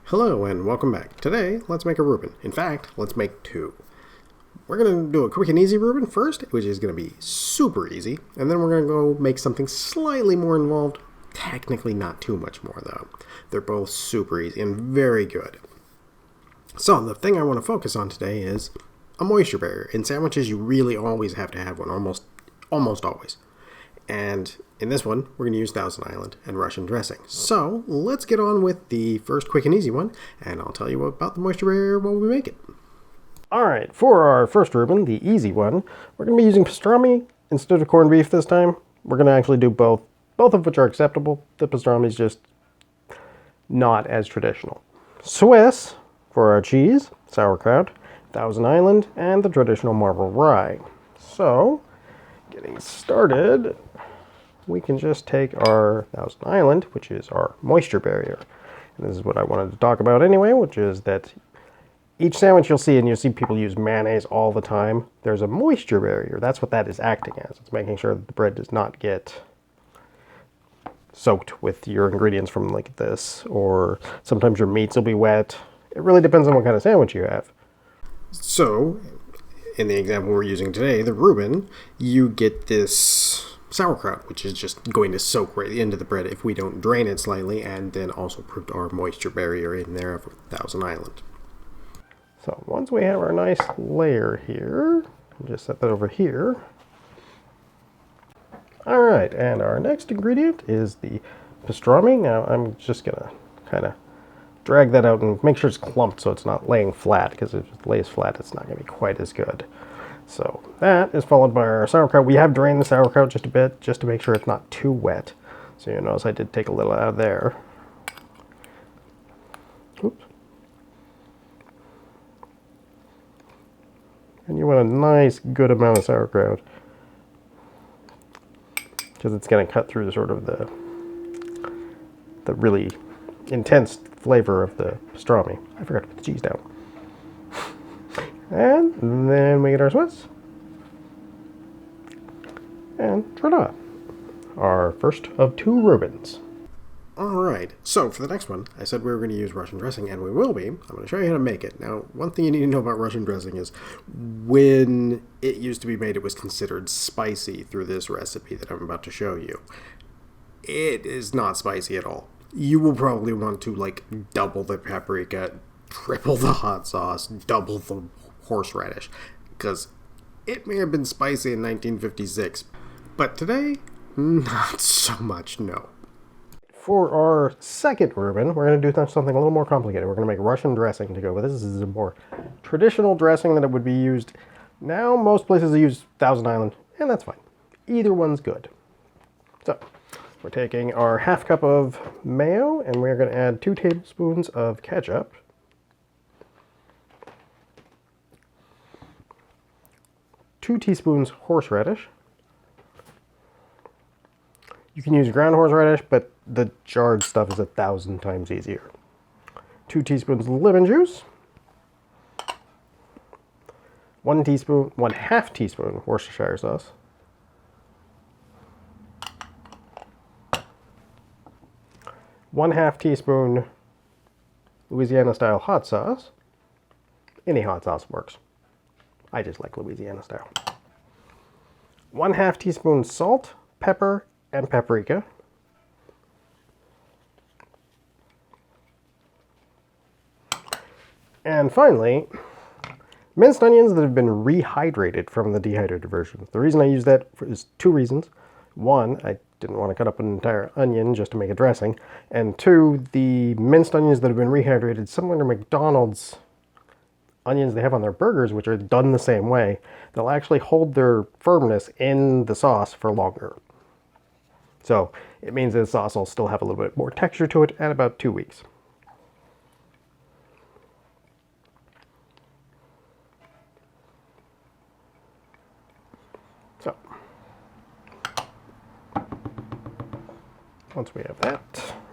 Hello and welcome back. Today, let's make a Ruben. In fact, let's make two. We're going to do a quick and easy Ruben first, which is going to be super easy, and then we're going to go make something slightly more involved. Technically not too much more though. They're both super easy and very good. So the thing I want to focus on today is a moisture barrier. In sandwiches, you really always have to have one, almost always. And in this one, we're going to use Thousand Island and Russian dressing. So let's get on with the first quick and easy one, and I'll tell you about the moisture barrier while we make it. Alright, for our first Ruben, the easy one, we're going to be using pastrami instead of corned beef this time. We're going to actually do both of which are acceptable. The pastrami is just not as traditional. Swiss for our cheese, sauerkraut, Thousand Island, and the traditional marble rye. So, getting started, we can just take our Thousand Island, which is our moisture barrier. And this is what I wanted to talk about anyway, which is that each sandwich you'll see people use mayonnaise all the time, there's a moisture barrier. That's what that is acting as. It's making sure that the bread does not get soaked with your ingredients from like this, or sometimes your meats will be wet. It really depends on what kind of sandwich you have. So, in the example we're using today, the Ruben, you get this sauerkraut, which is just going to soak right into the bread if we don't drain it slightly, and then also put our moisture barrier in there for Thousand Island. So once we have our nice layer here, just set that over here. All right, and our next ingredient is the pastrami. Now I'm just gonna kind of drag that out and make sure it's clumped so it's not laying flat, because if it lays flat, it's not gonna be quite as good. So that is followed by our sauerkraut. We have drained the sauerkraut just a bit, just to make sure it's not too wet. So you notice I did take a little out of there. Oops. And you want a nice, good amount of sauerkraut, because it's going to cut through sort of the really intense flavor of the pastrami. I forgot to put the cheese down. And then we get our Swiss. And ta-da! Our first of two Rubens. Alright, so for the next one, I said we were going to use Russian dressing, and we will be. I'm going to show you how to make it. Now, one thing you need to know about Russian dressing is when it used to be made, it was considered spicy through this recipe that I'm about to show you. It is not spicy at all. You will probably want to, like, double the paprika, triple the hot sauce, double the horseradish, because it may have been spicy in 1956, but today, not so much, no. For our second Ruben, we're going to do something a little more complicated. We're going to make Russian dressing to go with this. This is a more traditional dressing that it would be used. Now, most places use Thousand Island, and that's fine. Either one's good. So, we're taking our half cup of mayo, and we're going to add 2 tablespoons of ketchup. Two teaspoons horseradish. You can use ground horseradish, but the jarred stuff is 1,000 times easier. 2 teaspoons lemon juice. 1/2 teaspoon Worcestershire sauce. 1/2 teaspoon Louisiana style hot sauce. Any hot sauce works. I just like Louisiana style. 1/2 teaspoon salt, pepper, and paprika. And finally, minced onions that have been rehydrated from the dehydrated version. The reason I use that is 2 reasons. 1, I didn't want to cut up an entire onion just to make a dressing. And 2, the minced onions that have been rehydrated, similar to McDonald's onions they have on their burgers, which are done the same way, they'll actually hold their firmness in the sauce for longer. So it means that the sauce will still have a little bit more texture to it at about 2 weeks. So once we have that,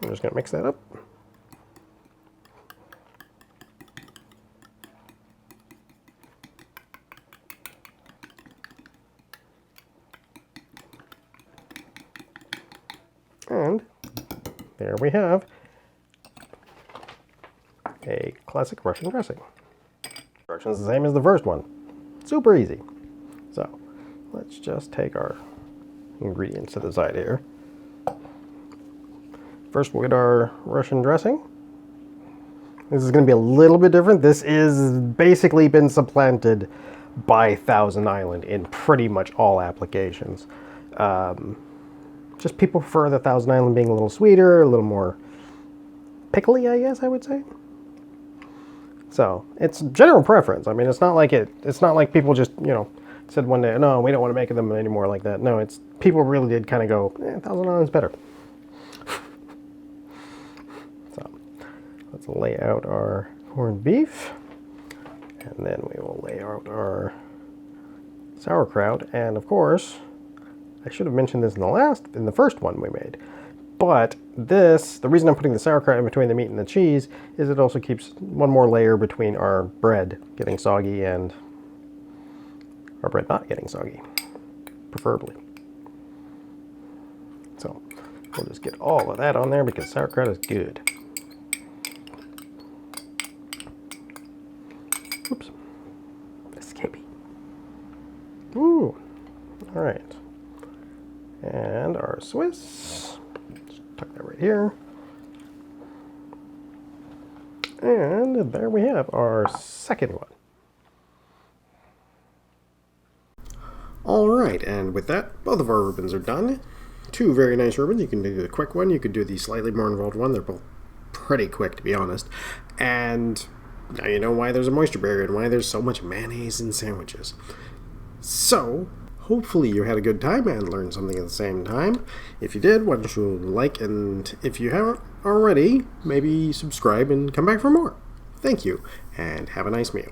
I'm just going to mix that up. And there we have a classic Russian dressing. Instructions the same as the first one. Super easy. So let's just take our ingredients to the side here. First we'll get our Russian dressing. This is going to be a little bit different. This is basically been supplanted by Thousand Island in pretty much all applications. Just people prefer the Thousand Island being a little sweeter, a little more pickly, I guess I would say. So it's general preference. I mean, it's not like people just, said one day, no, we don't want to make them anymore like that. No, it's people really did kind of go, Thousand Island's better. So let's lay out our corned beef, and then we will lay out our sauerkraut. And of course, I should have mentioned this in the first one we made. But the reason I'm putting the sauerkraut in between the meat and the cheese is it also keeps one more layer between our bread getting soggy and our bread not getting soggy, preferably. So we'll just get all of that on there because sauerkraut is good. Oops. Escapee. Ooh. All right. And our Swiss. Just tuck that right here. And there we have our second one. All right, and with that, both of our Rubens are done. Two very nice Rubens. You can do the quick one. You could do the slightly more involved one. They're both pretty quick, to be honest. And now you know why there's a moisture barrier and why there's so much mayonnaise in sandwiches. So, hopefully you had a good time and learned something at the same time. If you did, why don't you like, and if you haven't already, maybe subscribe and come back for more. Thank you, and have a nice meal.